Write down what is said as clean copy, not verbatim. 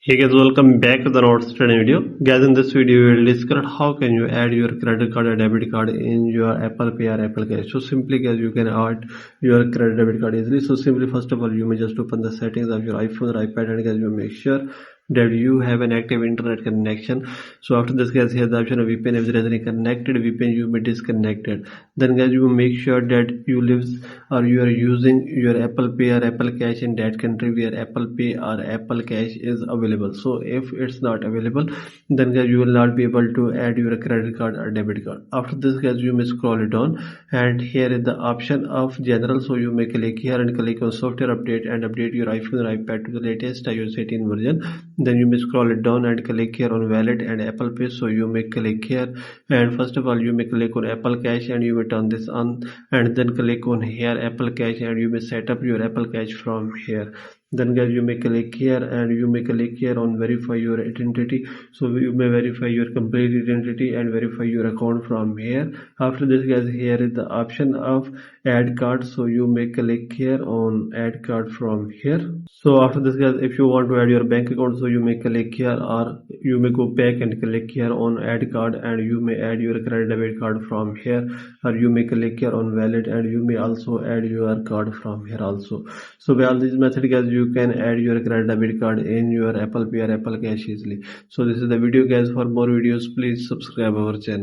Hey guys, welcome back to the notes study video. Guys, in this video we will discuss how can you add your credit card or debit card in your Apple Pay or Apple Cash. So simply guys, you can add your credit debit card easily. So simply first of all, you may just open the settings of your iPhone or iPad, and guys, you make sure that you have an active internet connection. So after this guys, here's the option of VPN. If there is any connected VPN, you may disconnect it. Then guys, you make sure that you live or you are using your Apple Pay or Apple Cash in that country where Apple Pay or Apple Cash is available. So if it's not available, then guys, you will not be able to add your credit card or debit card. After this guys, you may scroll it down, and here is the option of general. So you may click here and click on software update and update your iPhone or iPad to the latest iOS 18 version. Then you may scroll it down and click here on wallet and Apple Pay. So you may click here, and first of all you may click on Apple Cash and you may turn this on, and then click on here Apple Cash, and you may set up your Apple Cash from here. Then guys, you may click here and you may click here on verify your identity. So you may verify your complete identity and verify your account from here. After this guys, here is the option of add card. So you may click here on add card from here. So after this guys, if you want to add your bank account, so you may click here, or you may go back and click here on add card, and you may add your credit debit card from here, or you may click here on wallet and you may also add your card from here also. So by all these methods guys, you can add your credit debit card in your Apple Pay or Apple Cash easily. So this is the video guys. For more videos, please subscribe our channel.